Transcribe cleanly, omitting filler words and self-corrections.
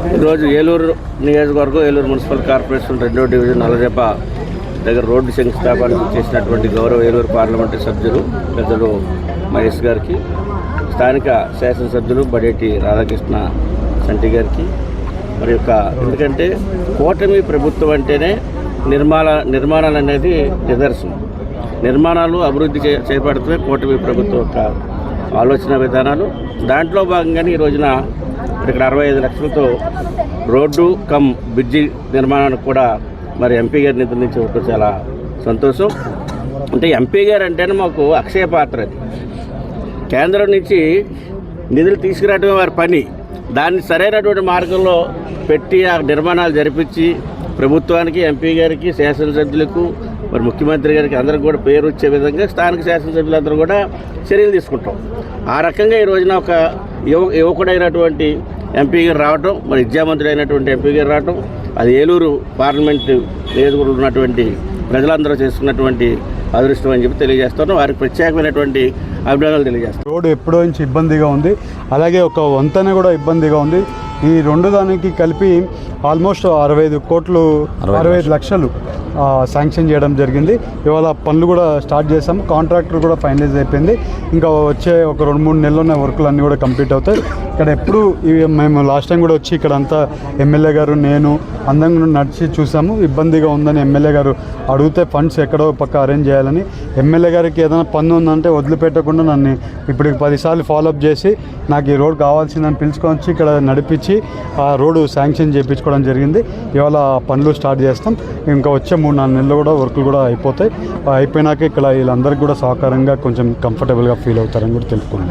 ఈరోజు ఏలూరు నియోజకవర్గం Eluru municipal corporation 2వ డివిజన్ అలజెప దగ్గర రోడ్డు శంకుస్థాపన చేసినటువంటి గౌరవ ఏలూరు పార్లమెంటరీ సభ్యులు పెద్దలు మహేష్ గారికి, స్థానిక శాసనసభ్యులు బడేటి రాధాకృష్ణ సంటి గారికి, మరి ఎందుకంటే కూటమి ప్రభుత్వం అంటేనే నిర్మాణాలు అనేది నిదర్శనం. నిర్మాణాలు అభివృద్ధి చేపడుతూ కూటమి ప్రభుత్వం యొక్క ఆలోచన విధానాలు. దాంట్లో భాగంగానే ఈ రోజున ఇక్కడ 65 లక్షలతో రోడ్డు కమ్ బ్రిడ్జి నిర్మాణానికి కూడా మరి ఎంపీ గారి నిధుల నుంచి ఇవ్వడం చాలా సంతోషం. అంటే ఎంపీ గారు అంటేనే మాకు అక్షయ పాత్ర. అది కేంద్రం నుంచి నిధులు తీసుకురావడమే వారి పని. దాన్ని సరైనటువంటి మార్గంలో పెట్టి ఆ నిర్మాణాలు జరిపించి ప్రభుత్వానికి, ఎంపీ గారికి, శాసనసభ్యులకు, మరి ముఖ్యమంత్రి గారికి అందరికి కూడా పేరు వచ్చే విధంగా స్థానిక శాసనసభ్యులందరూ కూడా చర్యలు తీసుకుంటాం. ఆ రకంగా ఈ రోజున ఒక యువకుడైనటువంటి ఎంపీ గారు రావటం, మరి విద్యామంత్రుడైనటువంటి ఎంపీ గారు రావటం, అది ఏలూరు పార్లమెంటు నియోజకవర్గంలో ఉన్నటువంటి ప్రజలందరూ చేసుకున్నటువంటి అదృష్టం అని చెప్పి తెలియజేస్తాను. వారికి ప్రత్యేకమైనటువంటి అభినందనలు తెలియజేస్తాను. రోడ్డు ఎప్పుడో నుంచి ఇబ్బందిగా ఉంది, అలాగే ఒక వంతెన కూడా ఇబ్బందిగా ఉంది. ఈ రెండు దానికి కలిపి ఆల్మోస్ట్ 65 లక్షలు శాంక్షన్ చేయడం జరిగింది. ఇవాళ పనులు కూడా స్టార్ట్ చేసాము. కాంట్రాక్టర్ కూడా ఫైనలైజ్ అయిపోయింది. ఇంకా వచ్చే ఒక 2-3 నెలల్లోనే వర్కులు అన్నీ కూడా కంప్లీట్ అవుతాయి. ఇక్కడ ఎప్పుడు మేము లాస్ట్ టైం కూడా వచ్చి ఇక్కడ అంతా ఎమ్మెల్యే గారు, నేను అందంగా నడిచి చూసాము. ఇబ్బందిగా ఉందని ఎమ్మెల్యే గారు అడిగితే ఫండ్స్ ఎక్కడో పక్క అరేంజ్ చేయాలని, ఎమ్మెల్యే గారికి ఏదైనా పన్ను ఉందంటే వదిలిపెట్టకుండా నన్ను ఇప్పటికి 10 సార్లు ఫాలోఅప్ చేసి నాకు ఈ రోడ్ కావాల్సిందని పిలుచుకొని వచ్చి ఇక్కడ నడిపించి ఆ రోడ్డు శాంక్షన్ చేయించుకోవడం జరిగింది. ఇవాళ పనులు స్టార్ట్ చేస్తాం. ఇంకా వచ్చే 3-4 నెలలు కూడా వర్కులు కూడా అయిపోతాయి. అయిపోయినాక ఇక్కడ వీళ్ళందరికీ కూడా సహకారంగా కొంచెం కంఫర్టబుల్గా ఫీల్ అవుతారని కూడా తెలుపుకుంటున్నాం.